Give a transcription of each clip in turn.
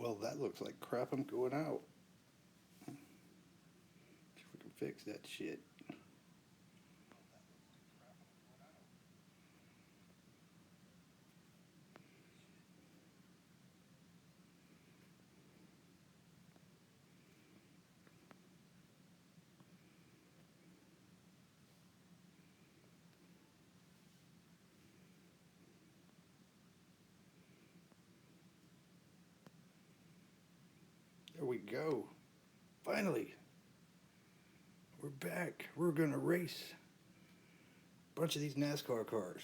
Well, that looks like crap. I'm going out. See if we can fix that shit. There we go. Finally. We're back. We're going to race a bunch of these NASCAR cars.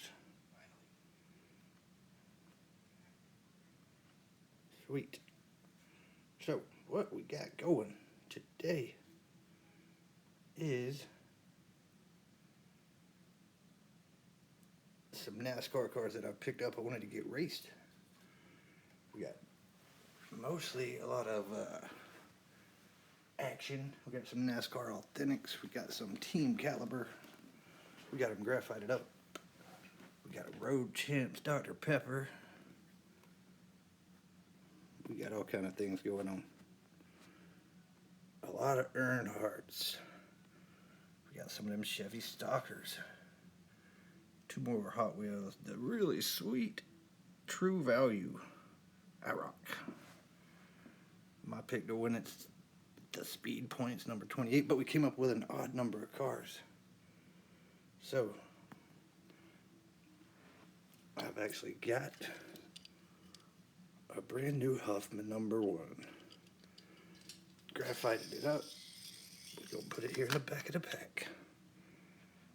Sweet. So, what we got going today is some NASCAR cars that I picked up. I wanted to get raced. We got mostly a lot of action. We got some NASCAR Authentics. We got some Team Caliber. We got them graphited up. We got a Road Champs Dr. Pepper. We got all kind of things going on. A lot of Earnhardts. We got some of them Chevy Stalkers. 2 more Hot Wheels. The really sweet True Value IROC. My pick to win it's the speed points number 28, but we came up with an odd number of cars. So I've actually got a brand new Huffman number 1. Graphited it up. We're going to put it here in the back of the pack.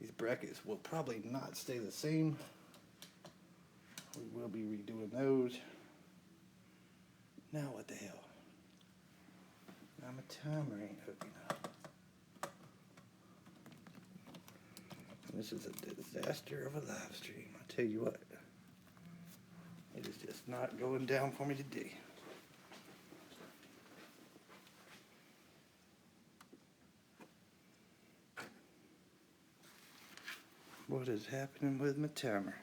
These brackets will probably not stay the same. We will be redoing those. Now what the hell? Now my timer ain't hooking up. This is a disaster of a live stream. I tell you what. It is just not going down for me today. What is happening with my timer?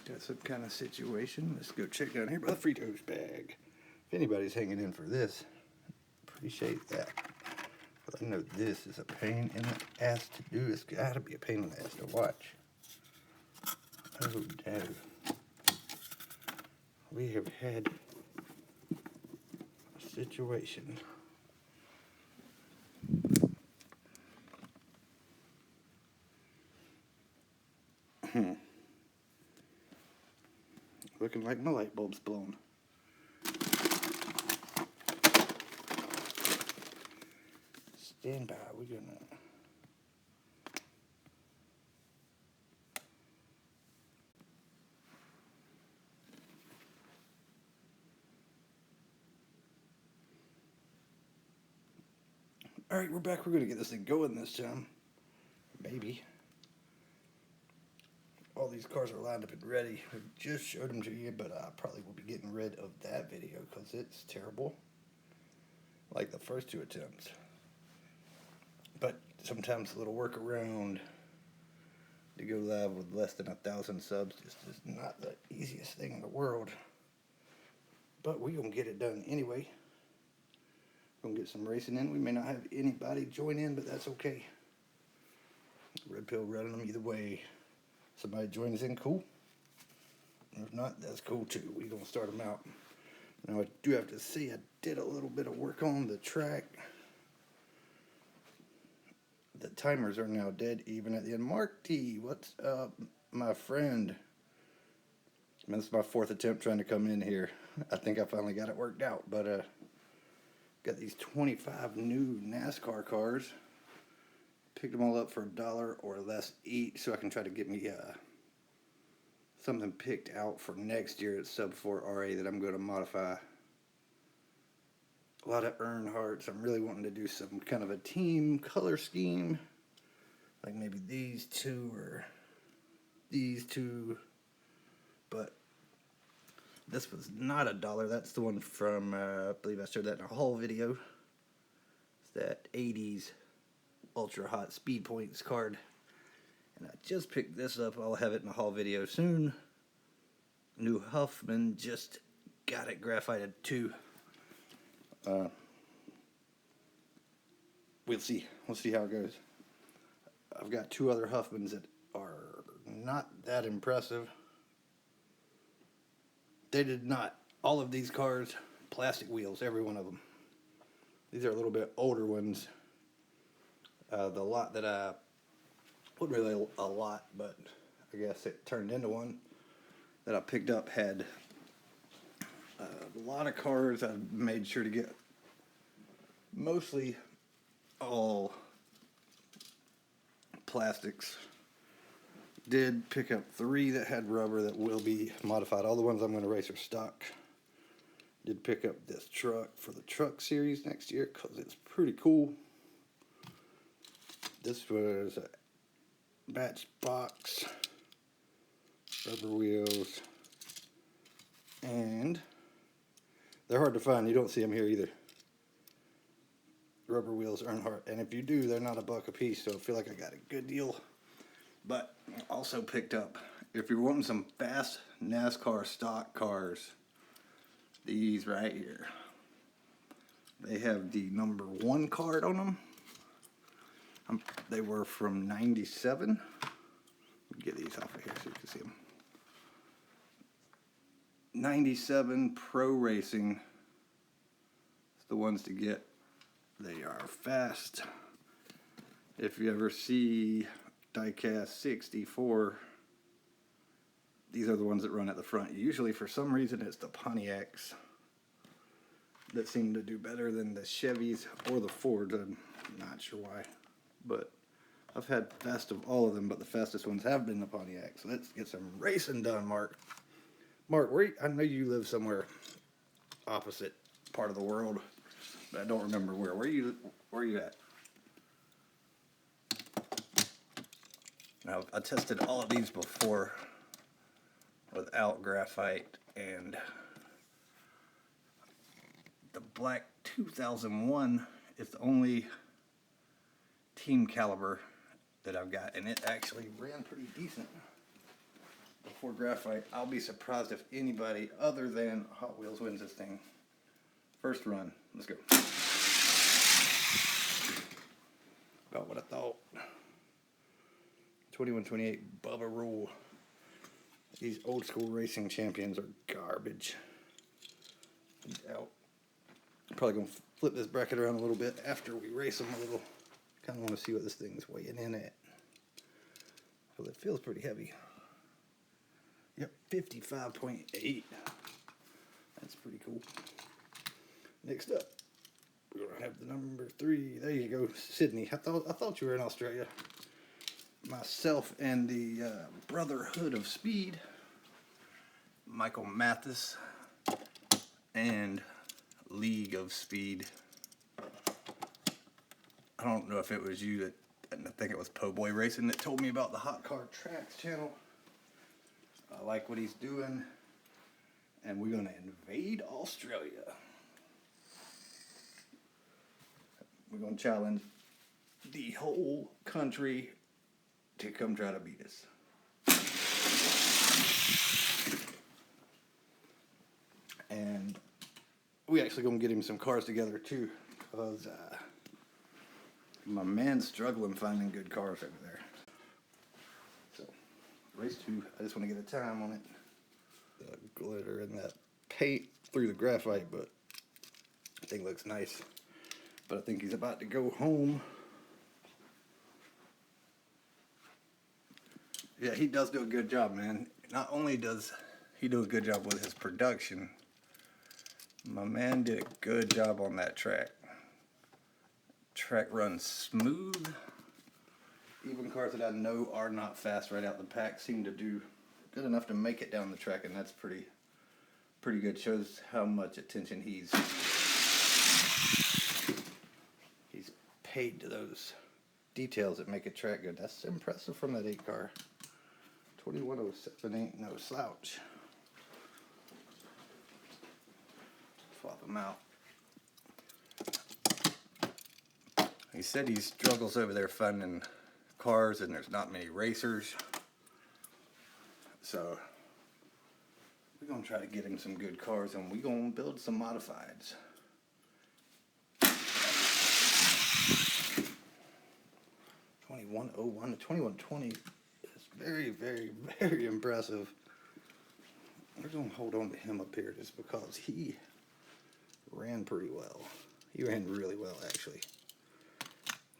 Got some kind of situation. Let's go check down here by the Fritos bag. If anybody's hanging in for this, appreciate that. But I know this is a pain in the ass to do. It's got to be a pain in the ass to watch. Oh, no. We have had a situation. Looking like my light bulb's blown. Stand by, we're gonna... Alright, we're back. We're gonna get this thing going this time. Maybe. All these cars are lined up and ready. I just showed them to you, but I probably will be getting rid of that video because it's terrible. Like the first 2 attempts. But sometimes a little workaround to go live with less than 1,000 subs just is not the easiest thing in the world. But we're going to get it done anyway. We're going to get some racing in. We may not have anybody join in, but that's okay. Red pill running them either way. Somebody joins in, cool. If not, that's cool too. We're going to start them out. Now, I do have to say, I did a little bit of work on the track. The timers are now dead even at the end. Mark T, what's up, my friend? Man, this is my 4th attempt trying to come in here. I think I finally got it worked out. But, got these 25 new NASCAR cars. Picked them all up for $1 or less each, so I can try to get me something picked out for next year at Sub 4 RA that I'm going to modify. A lot of Earnhardts. I'm really wanting to do some kind of a team color scheme. Like maybe these two or these two. But this was not $1. That's the one from, I believe I showed that in a haul video. It's that 80s Ultra Hot Speed Points card. And I just picked this up. I'll have it in a haul video soon. New Huffman, just got it graphited too. We'll see. We'll see how it goes. I've got two other Huffmans that are not that impressive. They did not. All of these cars, plastic wheels, every one of them. These are a little bit older ones. The lot that I, wasn't really a lot, but I guess it turned into one, that I picked up had a lot of cars. I made sure to get mostly all plastics. Did pick up 3 that had rubber that will be modified. All the ones I'm going to race are stock. Did pick up this truck for the truck series next year because it's pretty cool. This was a batch box, rubber wheels, and they're hard to find. You don't see them here either. Rubber wheels, Earnhardt, and if you do, they're not $1 a piece, so I feel like I got a good deal. But also picked up, if you're wanting some fast NASCAR stock cars, these right here. They have the number 1 card on them. They were from 97. Get these off of here so you can see them. 97 Pro Racing. It's the ones to get. They are fast. If you ever see Diecast 64, these are the ones that run at the front. Usually, for some reason, it's the Pontiacs that seem to do better than the Chevys or the Fords. I'm not sure why. But I've had fast of all of them, but the fastest ones have been the Pontiacs. So let's get some racing done, Mark. Mark, I know you live somewhere opposite part of the world, but I don't remember where. Where are you at? Now, I tested all of these before without graphite, and the black 2001 is the only team caliber that I've got, and it actually ran pretty decent before graphite. I'll be surprised if anybody other than Hot Wheels wins this thing. First run, let's go. About what I thought. 2128 Bubba Rule. These old school racing champions are garbage. He's out. I'm probably gonna flip this bracket around a little bit after we race them a little. Kind of want to see what this thing's weighing in at. Well, it feels pretty heavy. Yep, 55.8. That's pretty cool. Next up, we're gonna have the number 3. There you go, Sydney. I thought you were in Australia. Myself and the Brotherhood of Speed, Michael Mathis, and League of Speed. I don't know if it was you that, I think it was Po' Boy Racing that told me about the Hot Car Tracks channel. I like what he's doing, and we're gonna invade Australia. We're gonna challenge the whole country to come try to beat us. And we actually gonna get him some cars together too, because my man's struggling finding good cars over there. So, race 2, I just want to get a time on it. The glitter and that paint through the graphite, but I think it looks nice. But I think he's about to go home. Yeah, he does do a good job, man. Not only does he do a good job with his production, my man did a good job on that track. Track runs smooth. Even cars that I know are not fast right out the pack seem to do good enough to make it down the track, and that's pretty good. Shows how much attention he's paid to those details that make a track good. That's impressive from that 8 car. 2107 ain't no slouch. Swap him out. He said he struggles over there funding cars, and there's not many racers. So we're gonna try to get him some good cars, and we're gonna build some modifieds. 2101 to 2120 is very, very, very impressive. We're gonna hold on to him up here just because he ran pretty well. He ran really well, actually.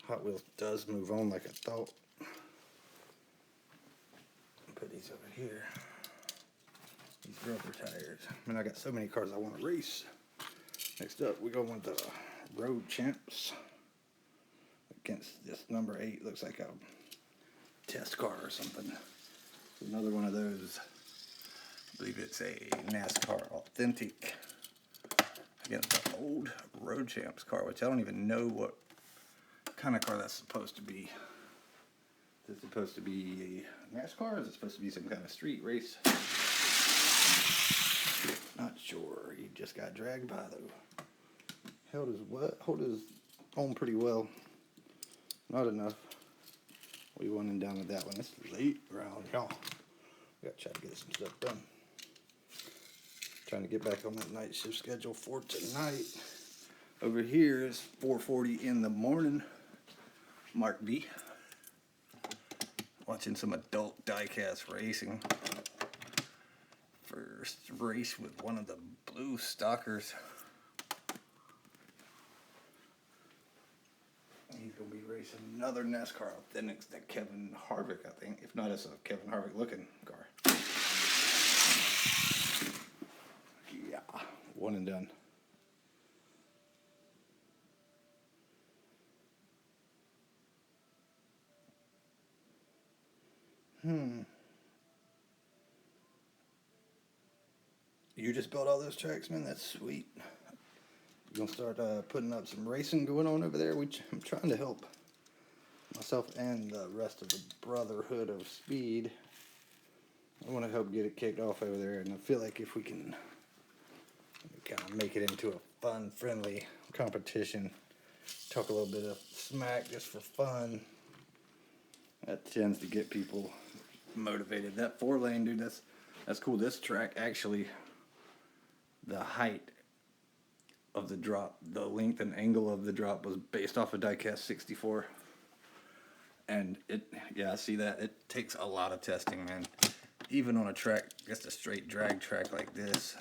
Hot Wheels does move on like I thought. Put these over here. These rubber tires. I mean, I got so many cars I want to race. Next up, we go with the Road Champs against this number 8. Looks like a test car or something. Another one of those. I believe it's a Nascar Authentic against the old Road Champs car, which I don't even know what kind of car that's supposed to be. Is it supposed to be a NASCAR, or is it supposed to be some kind of street race? Not sure. He just got dragged by though. Held his own pretty well. Not enough. We went in down with that one. It's late round, y'all. We gotta try to get some stuff done. Trying to get back on that night shift schedule for tonight. Over here is 4:40 in the morning. Mark B. Watching some adult diecast racing. First race with one of the blue stalkers. He's going to be racing another NASCAR Authentic, that Kevin Harvick, I think. If not, it's a Kevin Harvick looking car. Yeah, one and done. You just built all those tracks, man? That's sweet. You gonna start putting up some racing going on over there? I'm trying to help myself and the rest of the Brotherhood of Speed. I want to help get it kicked off over there, and I feel like if we can kind of make it into a fun, friendly competition, talk a little bit of smack just for fun, that tends to get people motivated. That 4-lane, dude, that's cool. This track actually, the height of the drop, the length and angle of the drop was based off of Diecast 64. And I see that. It takes a lot of testing, man. Even on a track, just a straight drag track like this,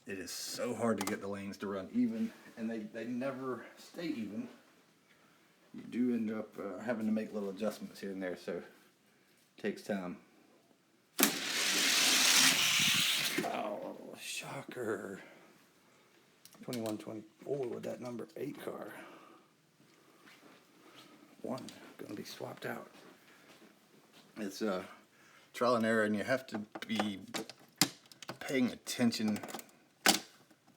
it is so hard to get the lanes to run even, and they never stay even. You do end up having to make little adjustments here and there, so it takes time. Oh, shocker. 2124 with that number 8 car. One gonna be swapped out. It's trial and error, and you have to be paying attention to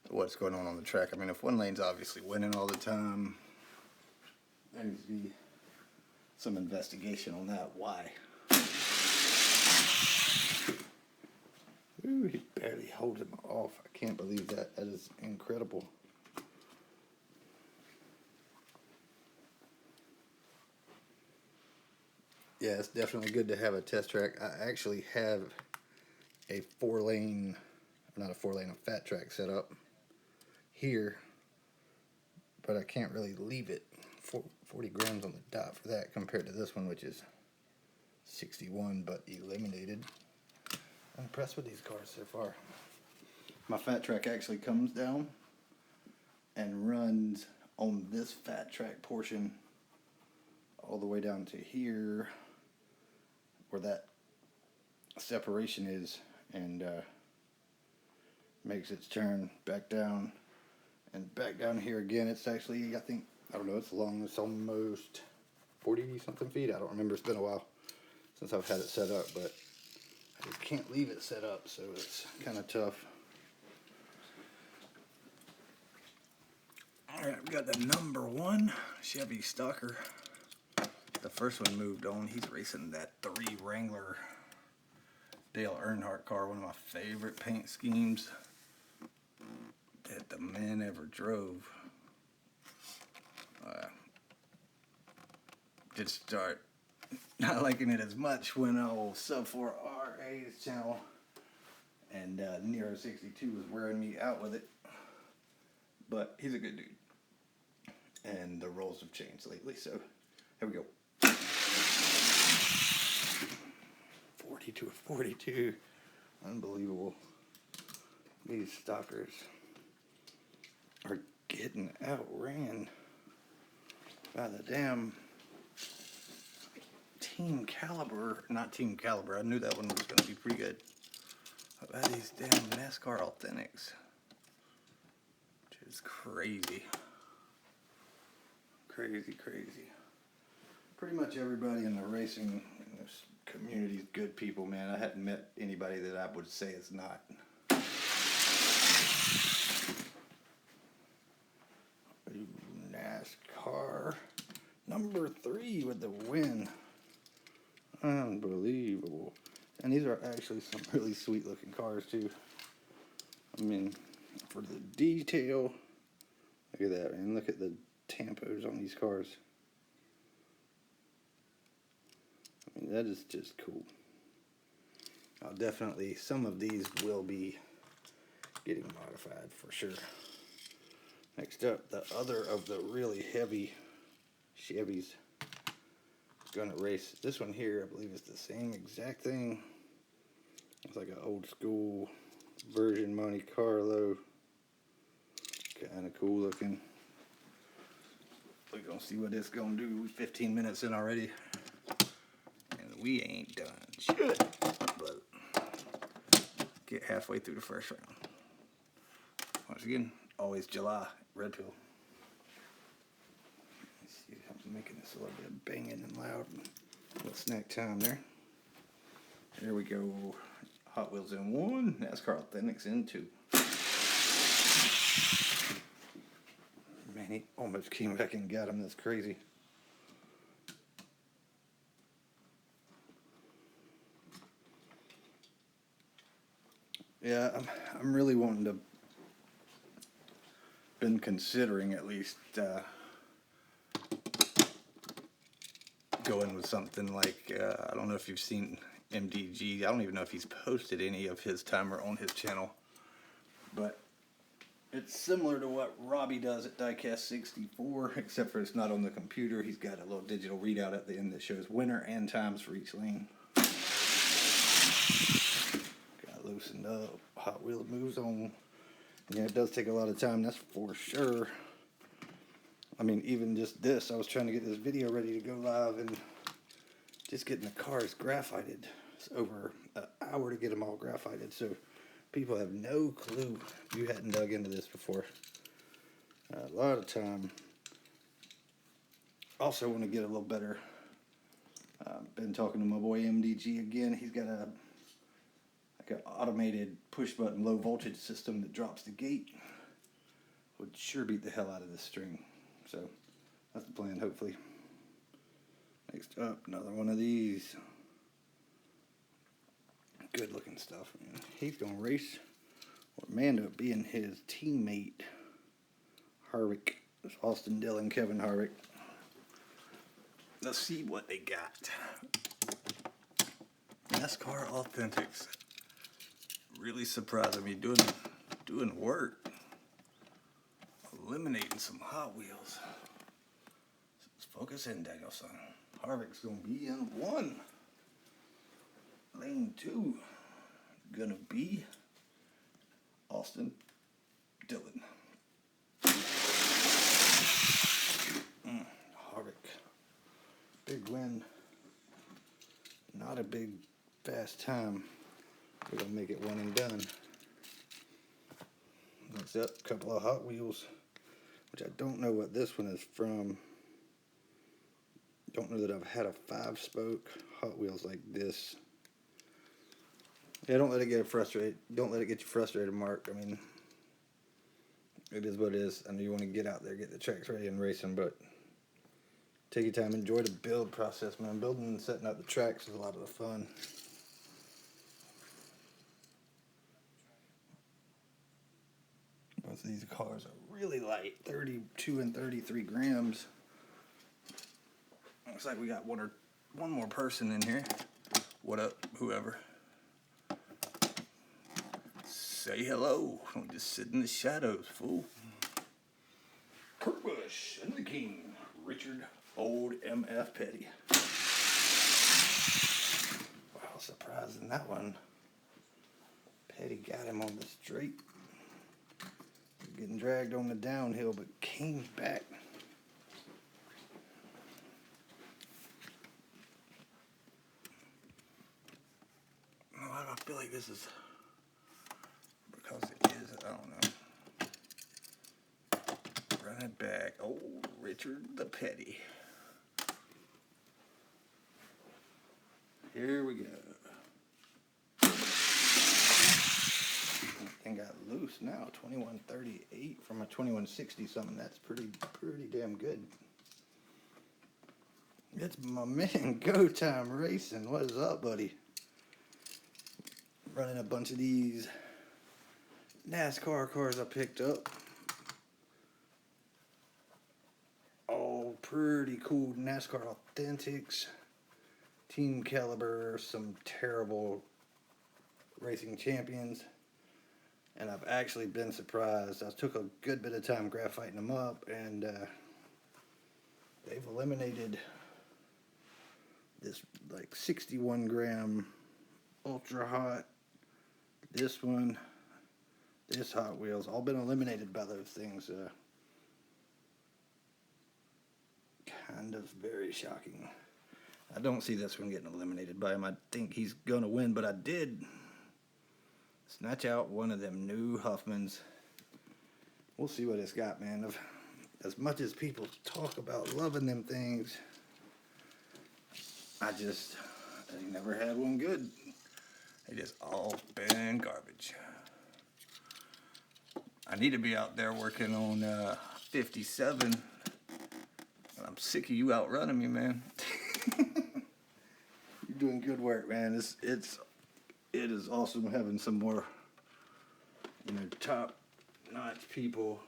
what's going on the track. I mean, if one lane's obviously winning all the time, there needs to be some investigation on that. Why? Ooh, he barely holds him off. I can't believe that. That is incredible. Yeah, it's definitely good to have a test track. I actually have a 4-lane, not a 4-lane, a fat track set up here, but I can't really leave it 40 grams on the dot for that compared to this one, which is 61 but eliminated. I'm impressed with these cars so far. My fat track actually comes down and runs on this fat track portion all the way down to here where that separation is, and makes its turn back down and back down here again. It's actually, I don't know, it's long. It's almost 40 something feet. I don't remember. It's been a while since I've had it set up, but can't leave it set up, so it's kind of tough. Alright, we got the number 1 Chevy Stalker. The first one moved on. He's racing that 3 Wrangler Dale Earnhardt car, one of my favorite paint schemes that the man ever drove. Did start not liking it as much when old Sub 4 RA's channel and Nero 62 was wearing me out with it. But he's a good dude. And the roles have changed lately, so here we go. 42 of 42. Unbelievable. These stalkers are getting outran by the damn Team Caliber. Not Team Caliber. I knew that one was going to be pretty good. By these damn Nascar Authentics. Which is crazy. Crazy. Pretty much everybody in the racing in this community is good people, man. I hadn't met anybody that I would say is not. Ooh, NASCAR number 3 with the win. Unbelievable. And these are actually some really sweet looking cars too. I mean, for the detail, look at that, man. Look at the tampos on these cars. I mean, that is just cool. I'll definitely, some of these will be getting modified for sure. Next up, the other of the really heavy Chevys. Gonna race this one here. I believe it's the same exact thing. It's like an old school version Monte Carlo. Kind of cool looking. We're gonna see what it's gonna do. We're 15 minutes in already, and we ain't done shit. But get halfway through the first round. Once again, always July red pill. Let's see, I'm making this a little bit banging and loud. Little snack time there. There we go. Hot Wheels in 1, NASCAR Authentics in 2. Man, he almost came back and got him. That's crazy. Yeah, I'm really wanting to. Been considering at least going with something like I don't know if you've seen MDG. I don't even know if he's posted any of his timer on his channel, but it's similar to what Robbie does at Diecast 64, except for it's not on the computer. He's got a little digital readout at the end that shows winner and times for each lane. Got loosened up. Hot Wheels moves on. Yeah, it does take a lot of time, that's for sure. I mean, even just this, I was trying to get this video ready to go live, and just getting the cars graphited. It's over an hour to get them all graphited, so people have no clue if you hadn't dug into this before. A lot of time. Also want to get a little better. Been talking to my boy MDG again. He's got a an automated push button low voltage system that drops the gate. Would sure beat the hell out of this string. So that's the plan, hopefully. Next up, another one of these. Good looking stuff, man. He's gonna race Orlando being his teammate Harvick. It's Austin Dillon, Kevin Harvick. Let's see what they got. NASCAR Authentics. Really surprising me doing work. Eliminating some Hot Wheels. Let's focus in, Danielson. Harvick's gonna be in 1. Lane 2 gonna be Austin Dillon. Harvick. Big win. Not a big fast time. We're gonna make it one and done. Next up, a couple of Hot Wheels, which I don't know what this one is from. Don't know that I've had a 5-spoke Hot Wheels like this. Yeah, don't let it get frustrated. Don't let it get you frustrated, Mark. I mean, it is what it is. I know you want to get out there, get the tracks ready and racing, but take your time, enjoy the build process, man. Building and setting up the tracks is a lot of the fun. Both of these cars are really light, 32 and 33 grams. Looks like we got one more person in here. What up, whoever? Say hello. Don't just sit in the shadows, fool. Kurt Busch and the King, Richard Old MF Petty. Wow, surprising that one. Petty got him on the straight. Getting dragged on the downhill, but came back. Why do I feel like this is... Because it is, I don't know. Run it back. Oh, Richard the Petty. Here we go. Thing got loose now. 2138 from a 2160 something. That's pretty damn good. It's my man, Go Time Racing. What is up, buddy? Running a bunch of these NASCAR cars I picked up. Oh, pretty cool NASCAR Authentics. Team Caliber, some terrible racing champions. And I've actually been surprised. I took a good bit of time graphiting them up, and they've eliminated this like 61 gram ultra hot, this one, this Hot Wheels, all been eliminated by those things. Kind of very shocking. I don't see this one getting eliminated by him. I think he's going to win, but I did snatch out one of them new Huffmans. We'll see what it's got, man. As much as people talk about loving them things, I never had one good. They just all been garbage. I need to be out there working on 57. And I'm sick of you outrunning me, man. You're doing good work, man. It is awesome having some more, top-notch people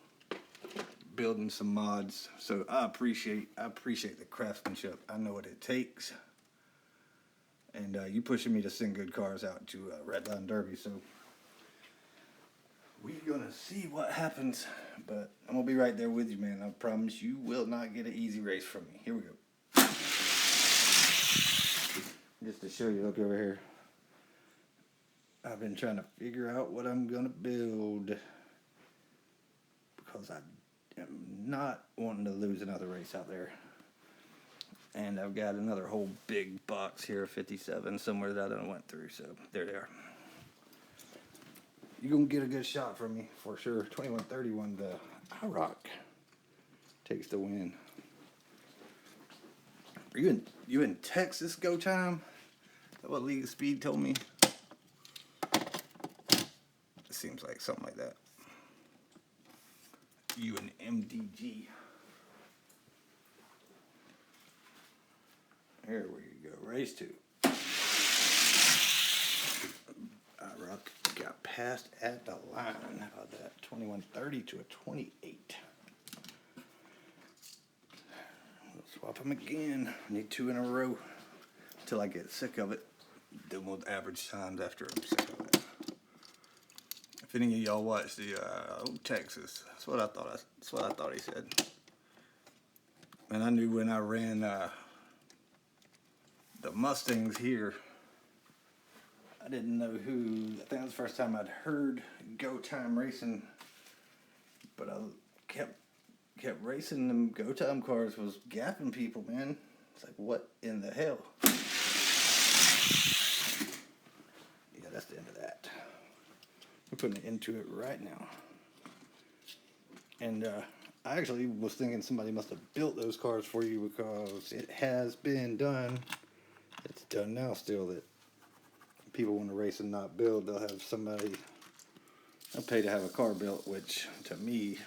building some mods. So I appreciate the craftsmanship. I know what it takes. And you pushing me to send good cars out to Redline Derby, so we're gonna see what happens. But I'm gonna be right there with you, man. I promise you will not get an easy race from me. Here we go. Just to show you, look over here. I've been trying to figure out what I'm gonna build because I am not wanting to lose another race out there. And I've got another whole big box here of 57 somewhere that I done went through. So there they are. You're going to get a good shot from me for sure. 2131, the IROC takes the win. Are you in Texas, Go Time? Is that what League of Speed told me? It seems like something like that. You in MDG. Here we go, race 2. IROC got passed at the line. How about that? 2130 to a 28. We'll swap them again. Need 2 in a row until I get sick of it. Then we'll average times after I'm sick of it. If any of y'all watch the Texas, that's what I thought he said. And I knew when I ran the Mustangs here, I didn't know who. I think that was the first time I'd heard Go Time Racing, but I kept racing them Go Time cars, was gapping people, man. It's like, what in the hell? Yeah, that's the end of that. We're putting it into it right now. And I actually was thinking somebody must have built those cars for you because it has been done. It's done now still that people want to race and not build, they'll have somebody, they'll pay to have a car built, which to me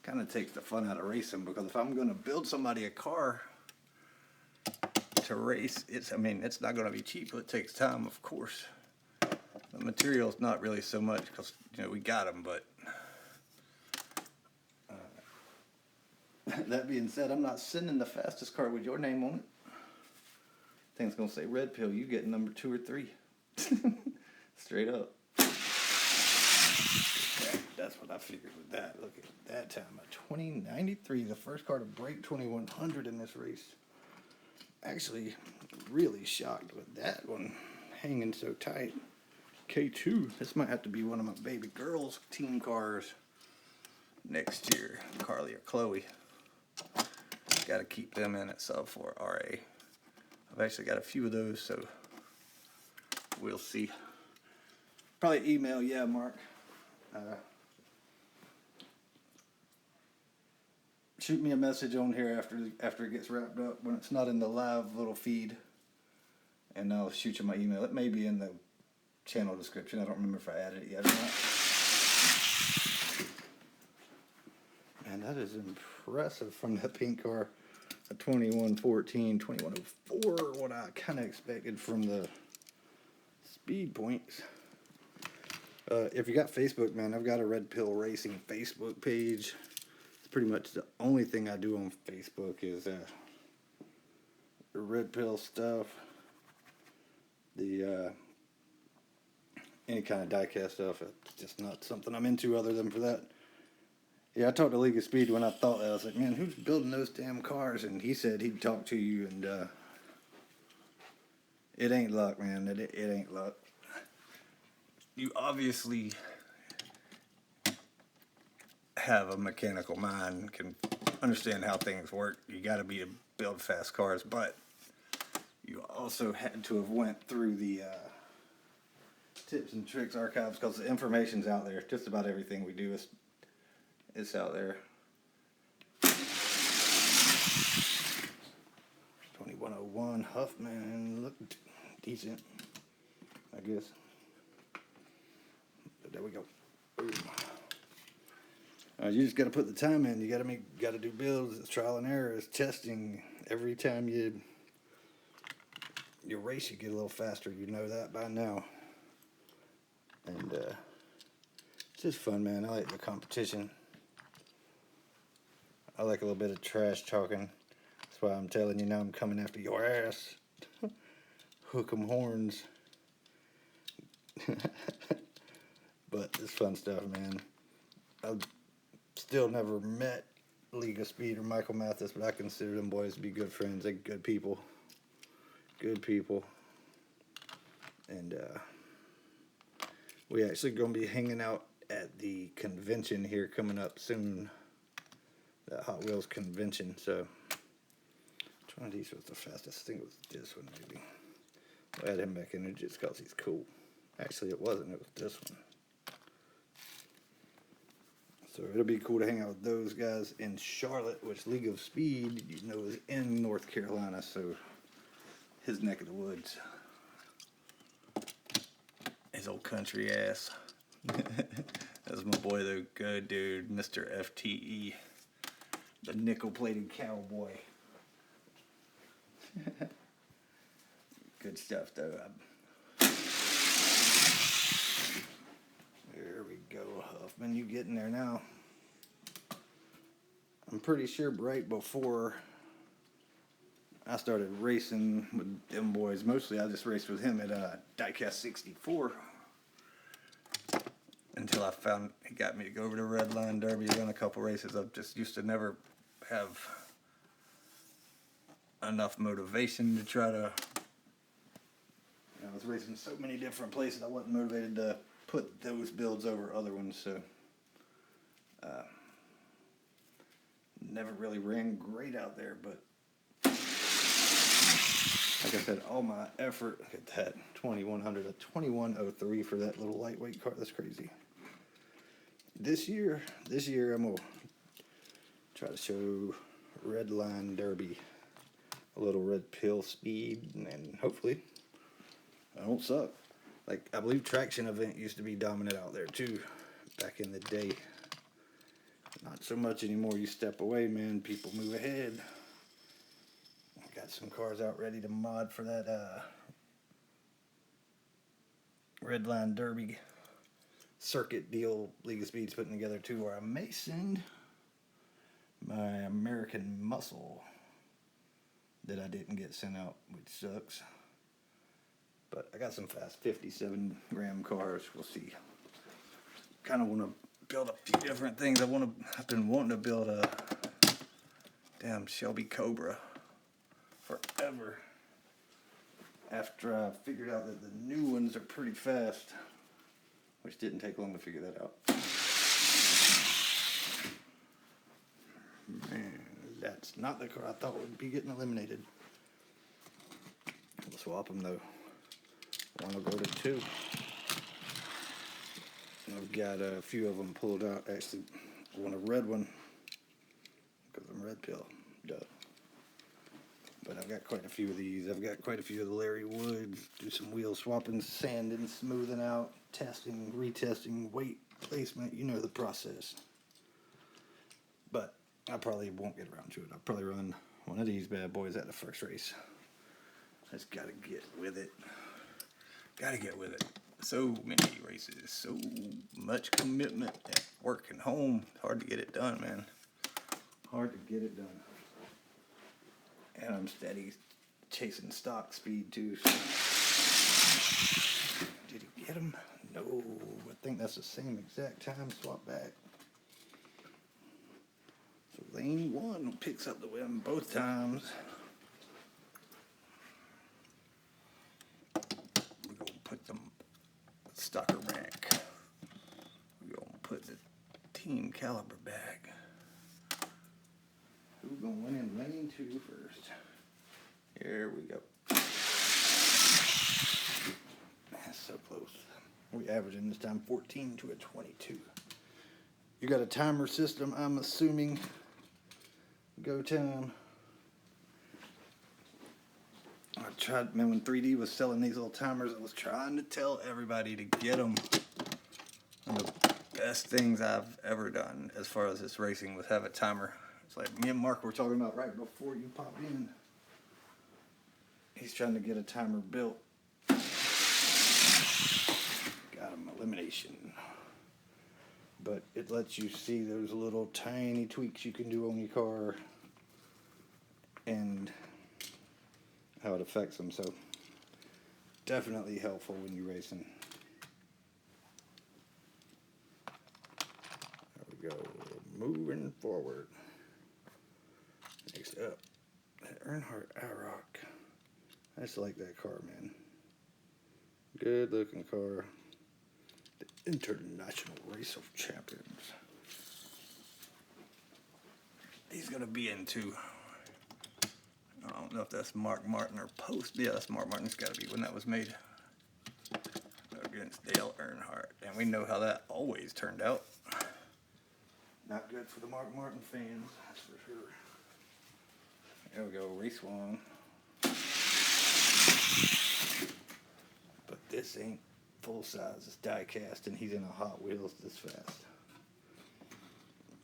kind of takes the fun out of racing, because if I'm going to build somebody a car to race, it's not going to be cheap. It takes time, of course. The material's not really so much, because we got them, but that being said, I'm not sending the fastest car with your name on it. Thing's gonna say red pill. You get number 2 or 3, straight up. That's what I figured with that. Look at that time, a 2093, the first car to break 2100 in this race. Actually, really shocked with that one hanging so tight. K2. This might have to be one of my baby girls' team cars next year, Carly or Chloe. Got to keep them in at sub 4 RA. I've actually got a few of those, so we'll see. Probably email, yeah, Mark. Shoot me a message on here after it gets wrapped up, when it's not in the live little feed, and I'll shoot you my email. It may be in the channel description. I don't remember if I added it yet or not. Man, that is impressive from that pink car. A 2114, 2104, what I kind of expected from the speed points. If you got Facebook, man, I've got a Red Pill Racing Facebook page. It's pretty much the only thing I do on Facebook is the Red Pill stuff, the any kind of diecast stuff. It's just not something I'm into other than for that. Yeah, I talked to League of Speed when I thought that. I was like, man, who's building those damn cars? And he said he'd talk to you, and it ain't luck, man. It ain't luck. You obviously have a mechanical mind, can understand how things work. You got to be to build fast cars, but you also had to have went through the tips and tricks archives, because the information's out there. Just about everything we do is out there. 2101 Huffman, look decent, I guess. But there we go. Boom. You just got to put the time in. You got to do builds. It's trial and error. It's testing. Every time you race, you get a little faster. You know that by now. And it's just fun, man. I like the competition. I like a little bit of trash talking. That's why I'm telling you now, I'm coming after your ass. Hook 'em horns. But it's fun stuff, man. I've still never met League of Speed or Michael Mathis, but I consider them boys to be good friends. They're good people. Good people. And we actually going to be hanging out at the convention here coming up soon. That Hot Wheels convention. So, which one of these was the fastest? I think it was this one, maybe. We'll add him back in there just because he's cool. Actually, it wasn't. It was this one. So, it'll be cool to hang out with those guys in Charlotte, which League of Speed, you know, is in North Carolina. So, his neck of the woods. His old country ass. That's my boy, the good dude, Mr. FTE. The nickel-plated cowboy. Good stuff, though. There we go, Huffman. You getting there now? I'm pretty sure right before I started racing with them boys, mostly I just raced with him at Diecast 64. Until I found he got me to go over to Red Line Derby, run a couple races. I just used to never have enough motivation to try to. I was racing so many different places, I wasn't motivated to put those builds over other ones, so never really ran great out there, but like I said, all my effort. Look at that, 2100, a 2103 for that little lightweight car. That's crazy. This year I'm gonna try to show Red Line Derby a little Red Pill speed, and hopefully I don't suck. Like, I believe Traction Event used to be dominant out there too, back in the day. Not so much anymore. You step away, man, people move ahead. I got some cars out ready to mod for that Redline Derby circuit deal League of Speed's putting together too, where I may send my American Muscle that I didn't get sent out, which sucks. But I got some fast 57 gram cars. We'll see. Kind of want to build a few different things. I've been wanting to build a damn Shelby Cobra forever. After I figured out that the new ones are pretty fast, which didn't take long to figure that out. Man, that's not the car I thought would be getting eliminated. We'll swap them though. One will go to 2. I've got a few of them pulled out. Actually, I want a red one because I'm red pill. Duh. But I've got quite a few of these. I've got quite a few of the Larry Woods. Do some wheel swapping, sanding, smoothing out, testing, retesting, weight placement. You know the process. But I probably won't get around to it. I'll probably run one of these bad boys at the first race. I just gotta get with it. Gotta get with it. So many races, so much commitment at work and home. It's hard to get it done, man. Hard to get it done. And I'm steady chasing stock speed too. Did he get him? No. I think that's the same exact time. Swap back. So lane 1 picks up the win both times. We're going to put them stocker back. We're going to put the team caliber back. Who's going to win in lane 2 first? Here we go. That's so close. We averaging this time 14 to a 22. You got a timer system, I'm assuming. Go time. I tried, man, when 3D was selling these little timers, I was trying to tell everybody to get them. One of the best things I've ever done as far as this racing was have a timer. It's like me and Mark were talking about right before you popped in. He's trying to get a timer built. Got him elimination. But it lets you see those little tiny tweaks you can do on your car and how it affects them. So definitely helpful when you're racing. There we go. Moving forward. Next up, that Earnhardt IROC. I just like that car, man. Good looking car. The International Race of Champions. He's gonna be in too. I don't know if that's Mark Martin or Post. Yeah, that's Mark Martin. It's gotta be when that was made. Against Dale Earnhardt. And we know how that always turned out. Not good for the Mark Martin fans, that's for sure. There we go, race 1. But this ain't full size, it's diecast, and he's in a Hot Wheels this fast.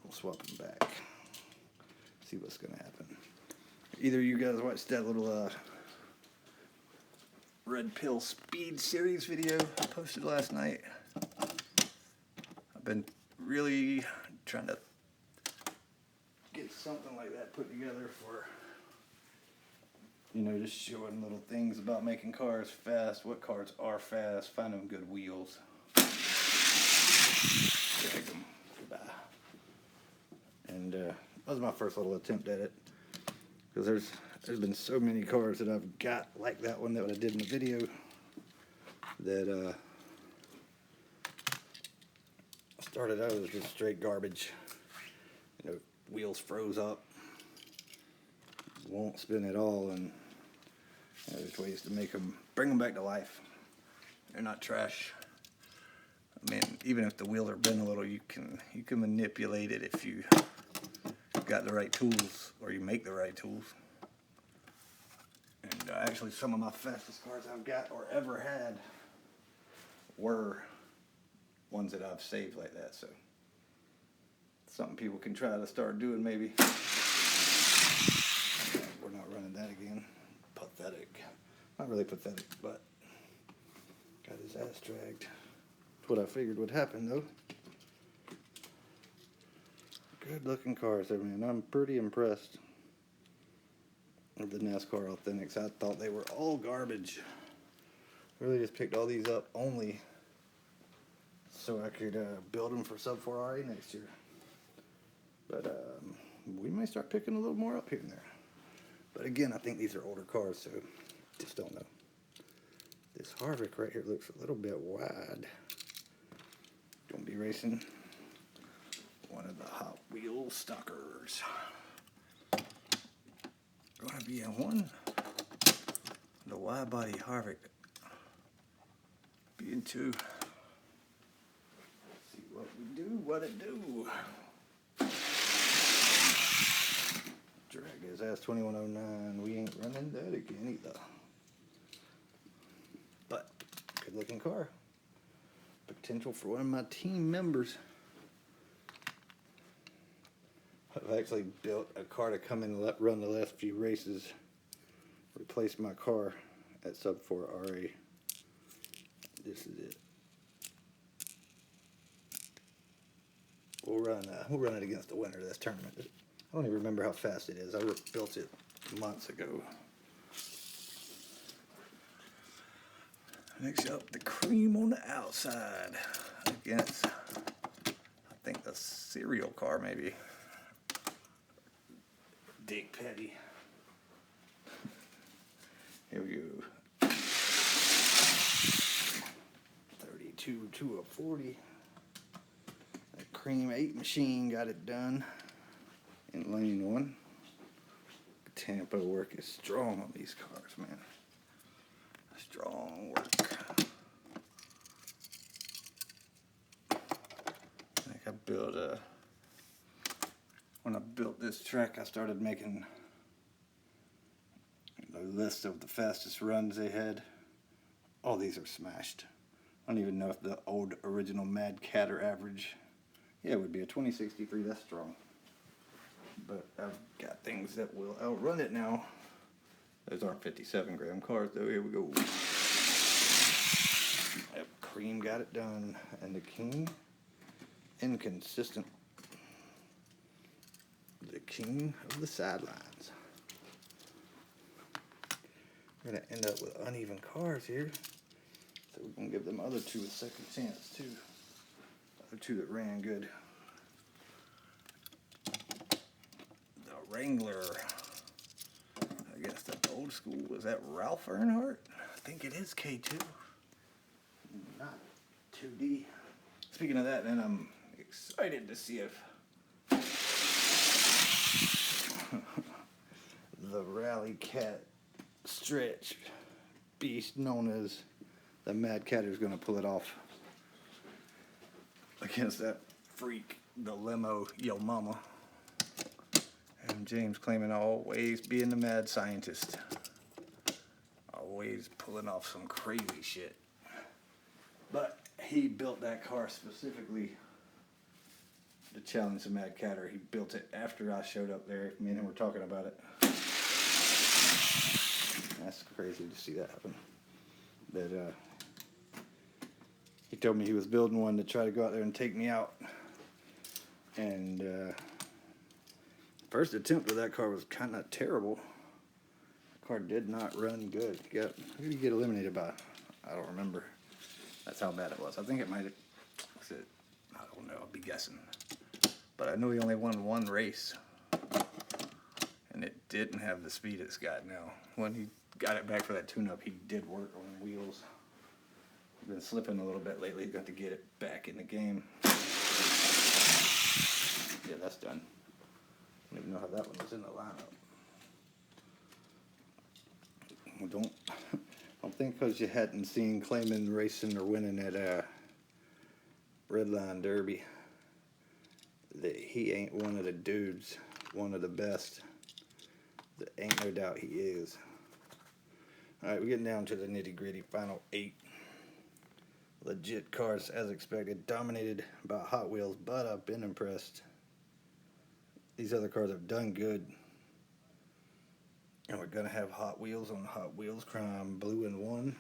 We'll swap him back. See what's gonna happen. Either you guys watched that little Red Pill Speed Series video I posted last night. I've been really trying to get something like that put together for, you know, just showing little things about making cars fast, what cars are fast, find them good wheels. Drag them. Goodbye. And that was my first little attempt at it. Because there's been so many cars that I've got like that one that I did in the video that started out as just straight garbage. You know, wheels froze up, won't spin at all, and there's ways to make them, bring them back to life. They're not trash. I mean, even if the wheels are bent a little, you can manipulate it if you got the right tools or you make the right tools. And actually, some of my fastest cars I've got or ever had were ones that I've saved like that, so something people can try to start doing maybe. We're not running that again. Pathetic. Not really pathetic, but got his ass dragged. That's what I figured would happen, though. Good looking cars there, man. I'm pretty impressed with the NASCAR Authentics. I thought they were all garbage. Really just picked all these up only so I could build them for Sub 4 RA next year. But we may start picking a little more up here and there. But again, I think these are older cars, so just don't know. This Harvick right here looks a little bit wide. Gonna be racing one of the Hot Wheels stockers. Gonna be in one. The wide body Harvick. Be in two. See what we do, what it do. Drag his ass 2109. We ain't running that again either. But good looking car. Potential for one of my team members. I've actually built a car to come in and run the last few races. Replace my car at Sub 4 RA. This is it. We'll run it against the winner of this tournament. I don't even remember how fast it is. I built it months ago. Mix up the cream on the outside against, I think, the cereal car maybe. Dick Petty. Here we go. 32 to a 40. That cream 8 machine got it done in lane 1. Tampa work is strong on these cars, man. Strong work. I think I built when I built this track, I started making a list of the fastest runs they had. All these are smashed. I don't even know if the old original Mad Catter average, yeah, it would be a 2063. That's strong. But I've got things that will outrun it now. Those aren't 57 gram cars though. Here we go. Yep, cream got it done. And the king, inconsistent. The king of the sidelines. We're going to end up with uneven cars here. So we're going to give them other two a second chance too. Other two that ran good. The Wrangler. I guess the old school. Was that Ralph Earnhardt? I think it is K2. Not 2D. Speaking of that, then I'm excited to see if the Rally Cat stretch beast known as the Mad Catter is going to pull it off against that freak, the limo Yo Mama. And James claiming always being the mad scientist. Always pulling off some crazy shit. But he built that car specifically to challenge the Mad Catter. He built it after I showed up there. Me and him were talking about it. That's crazy to see that happen. But he told me he was building one to try to go out there and take me out. And first attempt of that car was kind of terrible. The car did not run good. Who did he get eliminated by? I don't remember. That's how bad it was. I think it might have, I don't know, I'll be guessing. But I know he only won one race. And it didn't have the speed it's got now. When he got it back for that tune-up, he did work on wheels. He's been slipping a little bit lately. Got to get it back in the game. Yeah, that's done. I don't even know how that one was in the lineup. Well, don't think because you hadn't seen Clayman racing or winning at Redline Derby that he ain't one of the dudes, one of the best. There ain't no doubt he is. All right, we're getting down to the nitty-gritty final 8. legit cars as expected, dominated by Hot Wheels, but I've been impressed. These other cars have done good. And we're going to have Hot Wheels on Hot Wheels Crime, blue in 1,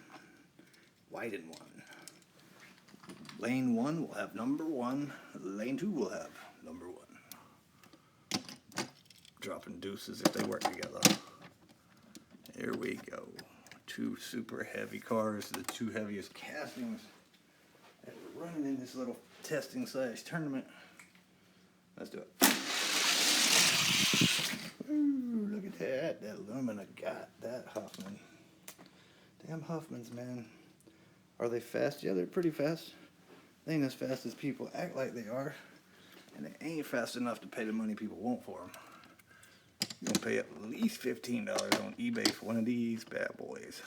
white in 1. Lane 1 will have number 1, lane 2 will have number 1. Dropping deuces if they work together. Here we go. 2 super heavy cars, the 2 heaviest castings that we're running in this little testing / tournament. Let's do it. Ooh, look at that. That Lumina got that Huffman. Damn Huffmans, man. Are they fast? Yeah, they're pretty fast. They ain't as fast as people act like they are. And they ain't fast enough to pay the money people want for them. You're going to pay at least $15 on eBay for one of these bad boys.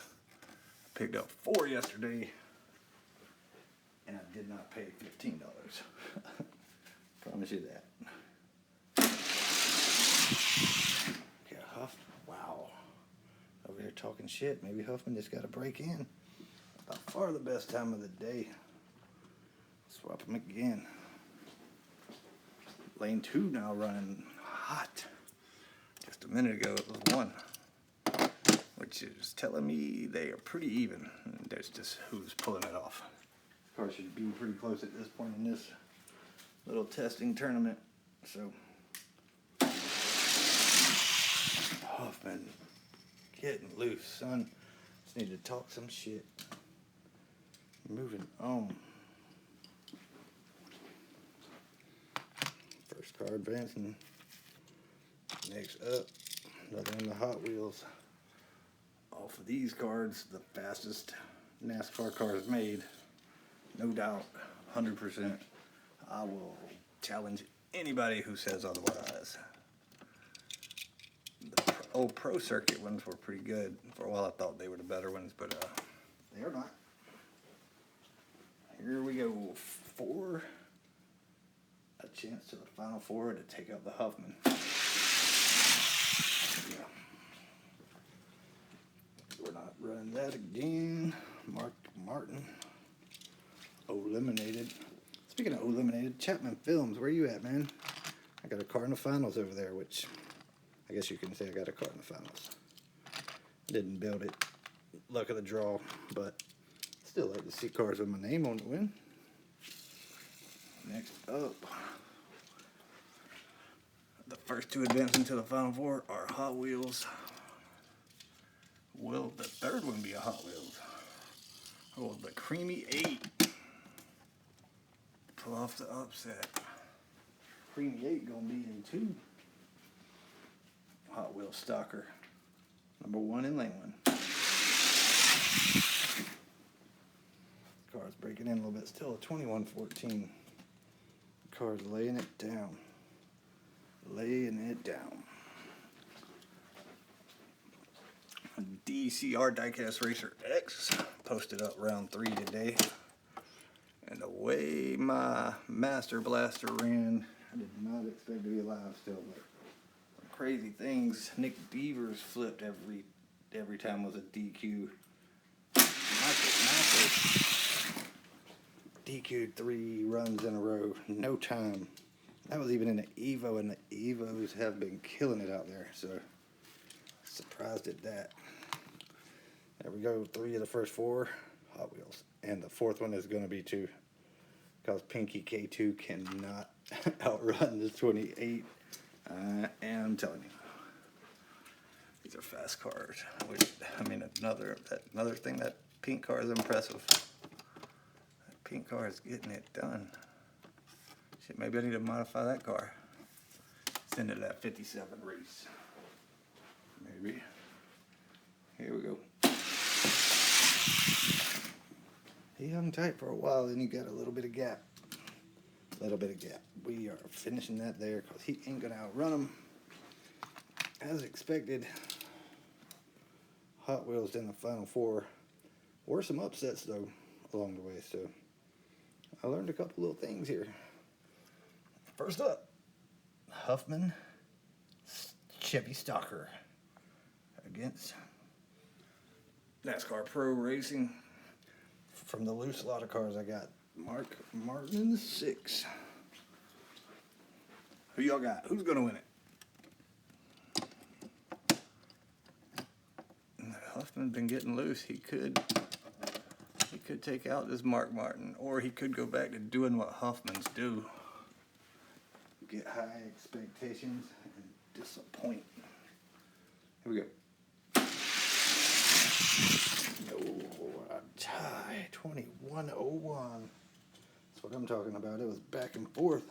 I picked up 4 yesterday. And I did not pay $15. Promise you that. Yeah, Huff. Wow. Over here talking shit. Maybe Huffman just got to break in. By far the best time of the day. Swap them again. Lane 2 now running hot. Just a minute ago it was 1. Which is telling me they are pretty even. There's just who's pulling it off. Car should be pretty close at this point in this little testing tournament. So Huffman getting loose, son. Just need to talk some shit. Moving on. First car advancing. Next up, another one of the Hot Wheels. Off of these cards, the fastest NASCAR cars made. No doubt, 100%. I will challenge anybody who says otherwise. The old Pro Circuit ones were pretty good. For a while I thought they were the better ones, but they are not. Here we go. 4. A chance to the final 4 to take out the Huffman. Yeah. We're not running that again. Mark Martin. Eliminated. Speaking of eliminated, Chapman Films, where you at, man? I got a car in the finals over there, which I guess you can say I got a car in the finals. Didn't build it. Luck of the draw, but still like to see cars with my name on it win. Next up, the first 2 advancing to the final 4 are Hot Wheels. Will the third one be a Hot Wheels? Oh, the Creamy 8. Pull off the upset. Creamy 8 gonna be in 2. Hot Wheels Stalker. Number 1 in lane 1. Car's breaking in a little bit. Still a 21-14. Car's laying it down. Laying it down. DCR Diecast Racer X posted up round 3 today. And the way my Master Blaster ran, I did not expect to be alive still, but crazy things. Nick Beavers flipped every time was a DQ. Michael DQ'd 3 runs in a row, no time. That was even in the Evo, and the Evos have been killing it out there, so surprised at that. There we go, 3 of the first 4 Hot Wheels, and the 4th one is going to be 2, because Pinky K2 cannot outrun this 28. I am telling you, these are fast cars. I mean, another thing, that pink car is impressive. That pink car is getting it done. Shit, maybe I need to modify that car. Send it to that 57 race. Maybe. Here we go. He hung tight for a while, then he got a little bit of gap. We are finishing that there because he ain't going to outrun him. As expected, Hot Wheels in the final 4. Were some upsets, though, along the way. So I learned a couple little things here. First up, Huffman Chevy Stalker against NASCAR Pro Racing. from the loose lot of cars I got. Mark Martin 6. Who y'all got? Who's gonna win it? Huffman's been getting loose. He could take out this Mark Martin, or he could go back to doing what Huffmans do. Get high expectations and disappoint. Here we go. Oh, a tie. 2101. That's what I'm talking about. It was back and forth.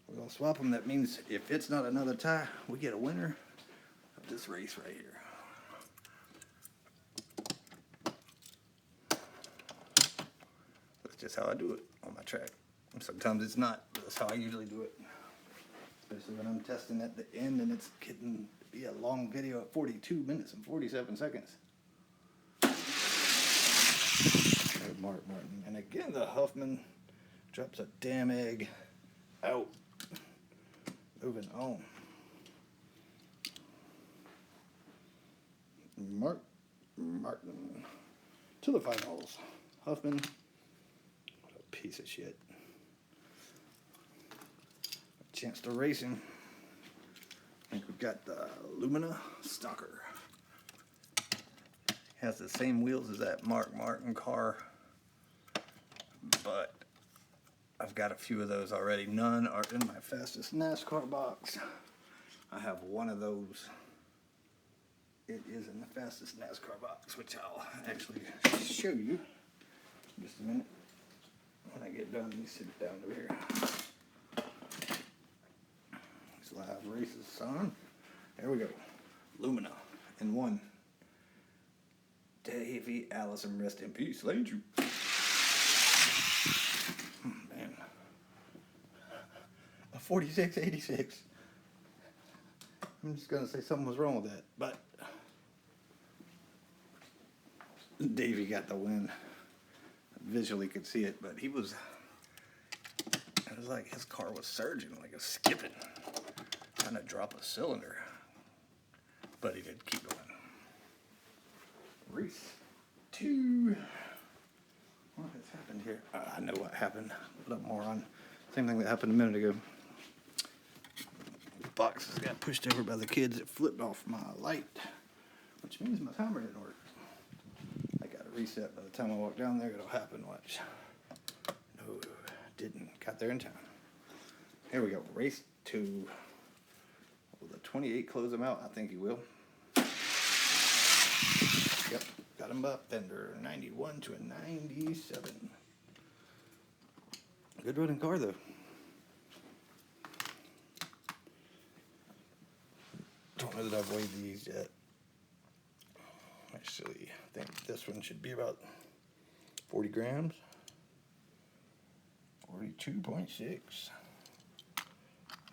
We're going to swap them. That means if it's not another tie, we get a winner of this race right here. That's just how I do it on my track. Sometimes it's not, but that's how I usually do it. Especially when I'm testing at the end and it's getting to be a long video at 42 minutes and 47 seconds. Mark Martin. And again, the Huffman drops a damn egg out. Moving on. Mark Martin to the finals. Huffman, what a piece of shit. A chance to race him. I think we've got the Lumina Stalker. Has the same wheels as that Mark Martin car, but I've got a few of those already. None are in my fastest NASCAR box. I have one of those. It is in the fastest NASCAR box, which I'll actually show you in just a minute. When I get done, let me sit it down over here. These live races on. There we go. Lumina in one. Davey Allison, rest in peace. Later. Man. A 4686. I'm just going to say something was wrong with that. But Davey got the win. I visually could see it, but it was like his car was surging, like it was skipping. Trying to drop a cylinder. But he did keep going. Race 2. What has happened here? I know what happened. What a moron. Same thing that happened a minute ago. The boxes got pushed over by the kids. It flipped off my light, which means my timer didn't work. I got to reset by the time I walk down there. It'll happen. Watch. No, didn't. Got there in time. Here we go. Race 2. Will the 28 close him out? I think he will. Yep, got him by fender. 91 to a 97. Good running car, though. Don't know that I've weighed these yet. Actually, I think this one should be about 40 grams. 42.6.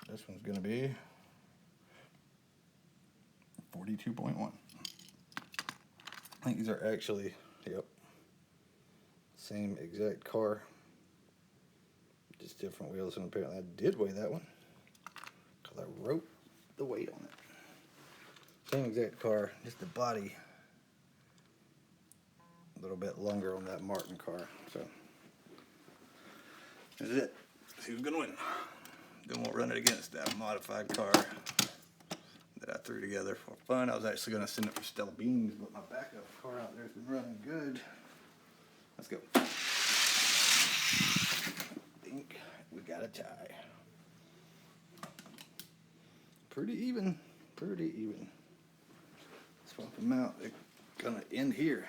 This one's going to be 42.1. I think these are actually, yep, same exact car, just different wheels, and apparently I did weigh that one, because I wrote the weight on it. Same exact car, just the body a little bit longer on that Martin car, so this is it. See who's going to win. Then we'll run it against that modified car that I threw together for fun. I was actually going to send it for Stella Beans, but my backup car out there has been running good. Let's go. I think we got a tie. Pretty even. Pretty even. Swap them out. They're going to end here.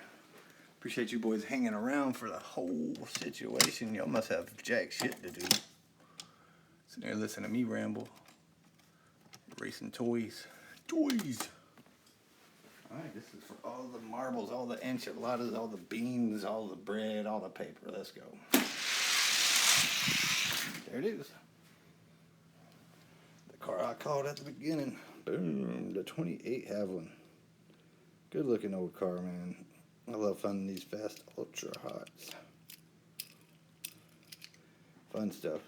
Appreciate you boys hanging around for the whole situation. Y'all must have jack shit to do. Sitting there listening to me ramble. Racing toys. Toys! Alright, this is for all the marbles, all the enchiladas, all the beans, all the bread, all the paper. Let's go. There it is. The car I called at the beginning. Boom. The 28 have one. Good looking old car, man. I love finding these fast ultra hots. Fun stuff.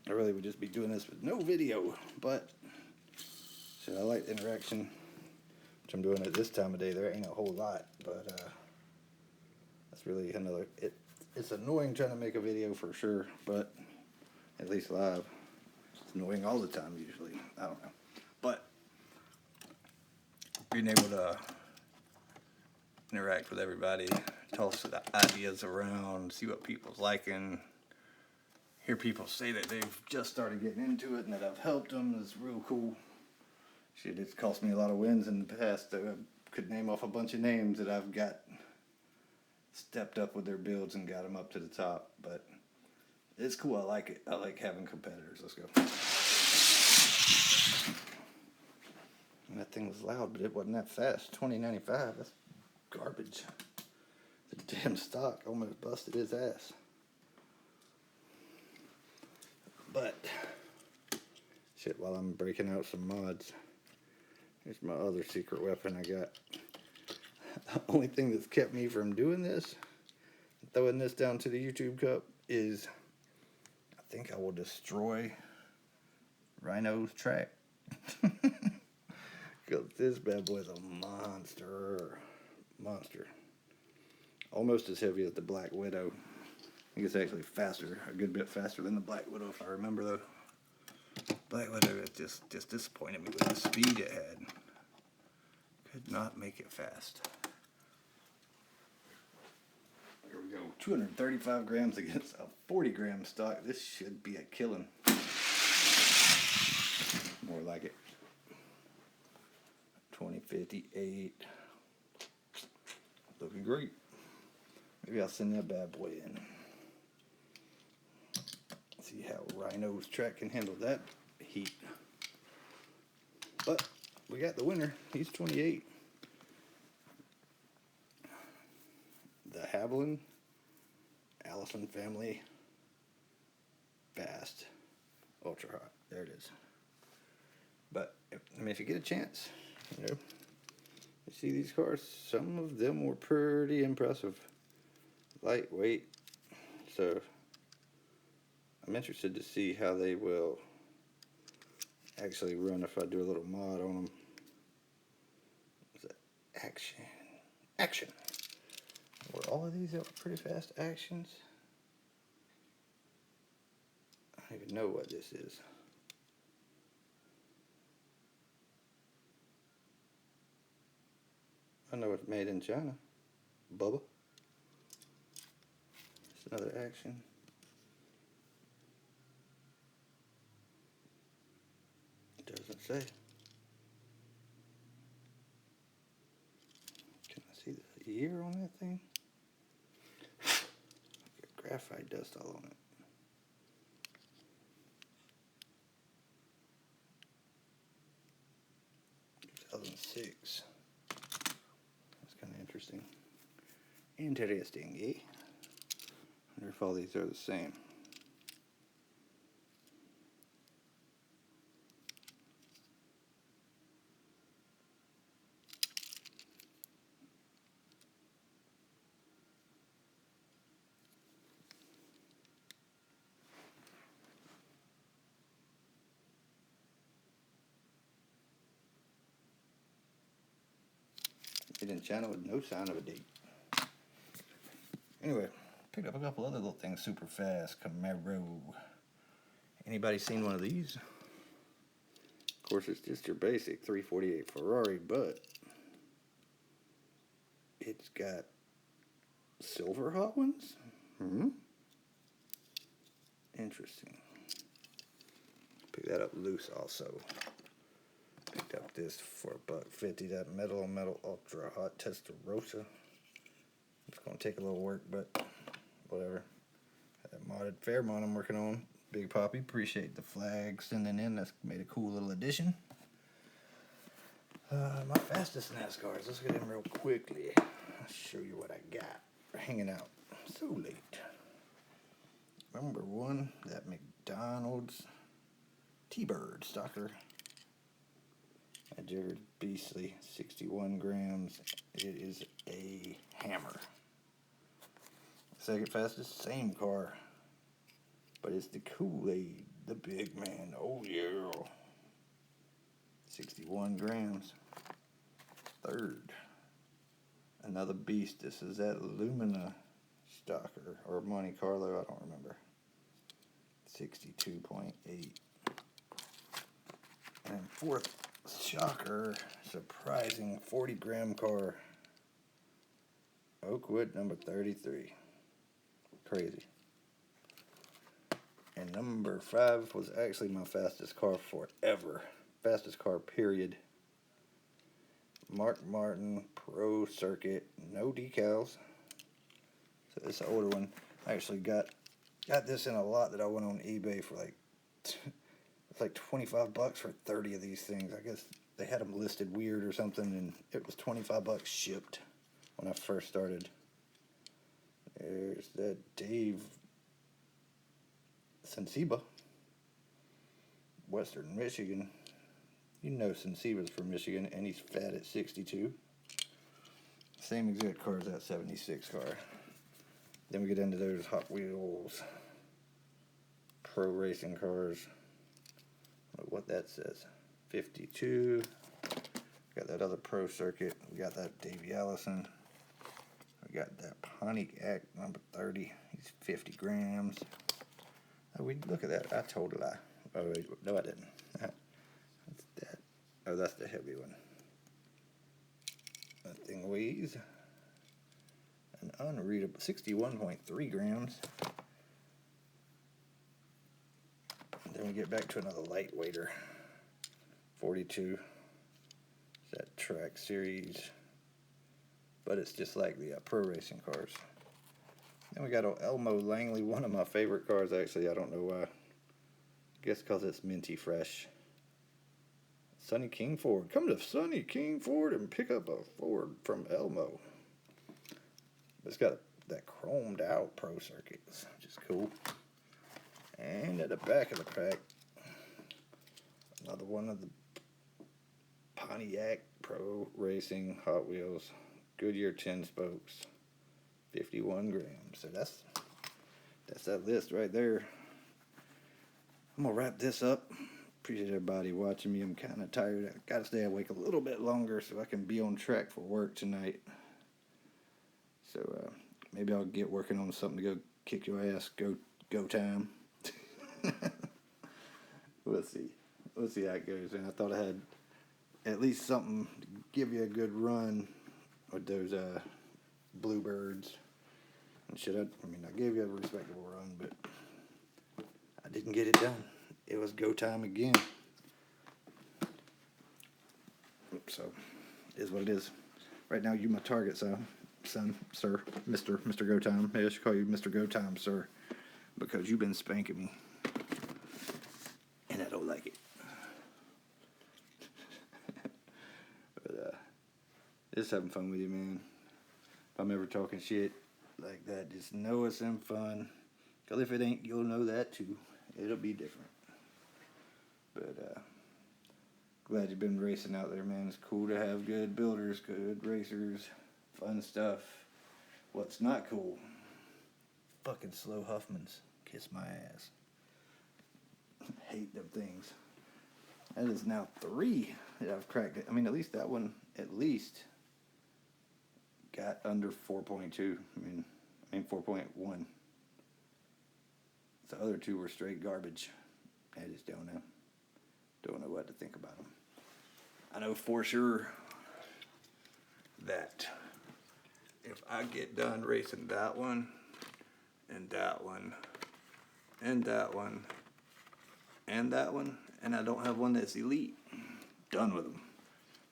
I really would just be doing this with no video, but so I like the interaction. which I'm doing at this time of day. There ain't a whole lot, but that's really another. It's annoying trying to make a video for sure, but at least live. It's annoying all the time usually. I don't know, but being able to interact with everybody, toss the ideas around, see what people's liking, hear people say that they've just started getting into it and that I've helped them is real cool. Shit, it's cost me a lot of wins in the past. I could name off a bunch of names that I've got stepped up with their builds and got them up to the top, but it's cool. I like it. I like having competitors. Let's go. And that thing was loud, but it wasn't that fast. 2095, that's garbage. The damn stock almost busted his ass. But shit, while I'm breaking out some mods, here's my other secret weapon I got. The only thing that's kept me from doing this, throwing this down to the YouTube cup, is I think I will destroy Rhino's track. Because this bad boy is a monster. Monster. Almost as heavy as the Black Widow. I think it's actually faster, a good bit faster than the Black Widow if I remember though. Black Widow just disappointed me with the speed it had. Could not make it fast. Here we go. 235 grams against a 40 gram stock. This should be a killing. More like it. 2058. Looking great. Maybe I'll send that bad boy in. See how Rhino's track can handle that heat. But we got the winner. He's 28. The Haviland Allison family fast ultra hot. There it is. But I mean, if you get a chance, you know, you see these cars, some of them were pretty impressive. Lightweight. So I'm interested to see how they will actually run if I do a little mod on them. What's that? Action. Action. Were all of these pretty fast actions? I don't even know what this is. I know it's made in China. Bubba. It's another action. It doesn't say. Can I see the year on that thing? Got graphite dust all on it. (2006). That's kind of interesting. Interesting, eh? I wonder if all these are the same. Made in China with no sign of a date. Anyway, picked up a couple other little things super fast. Camaro. Anybody seen one of these? Of course, it's just your basic 348 Ferrari, but it's got silver hot ones? Interesting. Pick that up loose also. Picked up this for $1.50. That metal on metal ultra hot Testarossa. It's gonna take a little work, but whatever. That modded Fairmont I'm working on. Big Poppy, appreciate the flag sending in. That's made a cool little addition. My fastest NASCARs. Let's get in real quickly. I'll show you what I got. We're hanging out so late. Number one, that McDonald's T-Bird Stalker. I jiggered beastly, 61 grams. It is a hammer. Second fastest, same car, but it's the Kool-Aid, the big man. Oh yeah, 61 grams. 3rd. Another beast. This is that Lumina Stalker or Monte Carlo. I don't remember. 62.8. And 4th shocker, surprising 40-gram car. Oakwood number 33. Crazy. And number 5 was actually my fastest car forever. Fastest car, period. Mark Martin Pro Circuit, no decals. So it's an older one. I actually got this in a lot that I went on eBay for like it's like $25 for 30 of these things. I guess they had them listed weird or something, and it was $25 shipped when I first started. There's that Dave Sensiba, Western Michigan. You know Sensiba's from Michigan, and he's fat at 62. Same exact car as that 76 car. Then we get into those Hot Wheels pro racing cars. I don't know what that says. 52. Got that other pro circuit. We got that Davey Allison. We got that Pontiac number 30. He's 50 grams. Oh, look at that. I told a lie. Oh, wait, no, I didn't. That's that. Oh, that's the heavy one. That thing weighs an unreadable 61.3 grams. And then we get back to another lightweighter. 42. It's that track series. But it's just like the pro racing cars. Then we got an Elmo Langley, one of my favorite cars actually. I don't know why. I guess because it's minty fresh. Sonny King Ford. Come to Sonny King Ford and pick up a Ford from Elmo. It's got that chromed out pro circuit, which is cool. And at the back of the pack, another one of the Pontiac Pro Racing Hot Wheels Goodyear 10 spokes, 51 grams. So that's that list right there. I'm gonna wrap this up. Appreciate everybody watching me. I'm kind of tired. I gotta stay awake a little bit longer so I can be on track for work tonight. So maybe I'll get working on something to go kick your ass. Go time. We'll see how it goes. And I thought I had at least something to give you a good run with those bluebirds and shit. I gave you a respectable run, but I didn't get it done. It was go time again. So, it is what it is. Right now, you my target, son, sir, Mr. Go Time. Maybe I should call you Mr. Go Time, sir, because you've been spanking me, and I don't like it. But just having fun with you, man. If I'm ever talking shit like that, just know it's in fun. Because if it ain't, you'll know that too. It'll be different. But glad you've been racing out there, man. It's cool to have good builders, good racers, fun stuff. What's not cool? Fucking slow Huffmans. Kiss my ass. Hate them things. That is now 3 that I've cracked it. At least that one, got under 4.2. I mean 4.1. The other 2 were straight garbage. I just don't know. Don't know what to think about them. I know for sure that if I get done racing that one, and that one, and that one, and that one, and I don't have one that's elite, done with them.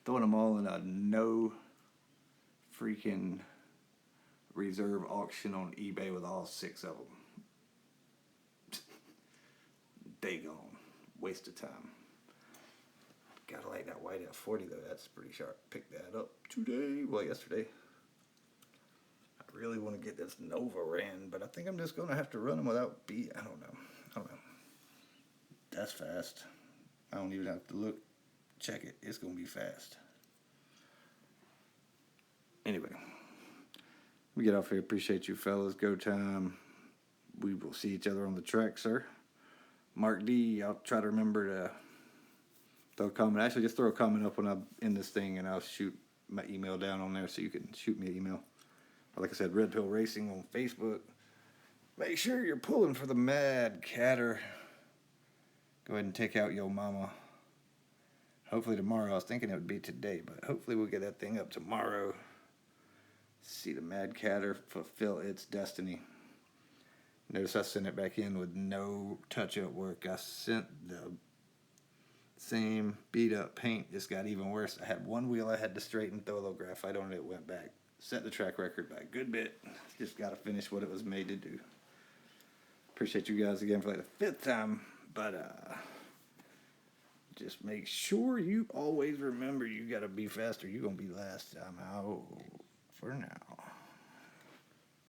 Throwing them all in a no freaking reserve auction on eBay with all 6 of them. They gone. Waste of time. Gotta like that white F40 though. That's pretty sharp. Picked that up today. Well, yesterday. I really want to get this Nova ran, but I think I'm just gonna have to run them without I don't know. That's fast. I don't even have to look. Check it. It's gonna be fast. Anyway, we get off here. Appreciate you fellas. Go time. We will see each other on the track, sir. Mark D, I'll try to remember to throw a comment. Actually, just throw a comment up when I'm in this thing, and I'll shoot my email down on there so you can shoot me an email. Like I said, Red Pill Racing on Facebook. Make sure you're pulling for the Mad Catter. Go ahead and take out Yo Mama. Hopefully tomorrow. I was thinking it would be today, but hopefully we'll get that thing up tomorrow. See the Mad Catter fulfill its destiny. Notice I sent it back in with no touch-up work. I sent the same beat-up paint. Just got even worse. I had one wheel I had to straighten, throw a little graphite on it. It went back. Set the track record by a good bit. Just got to finish what it was made to do. Appreciate you guys again for like the 5th time. But just make sure you always remember you got to be faster. You're going to be last. I'm out for now.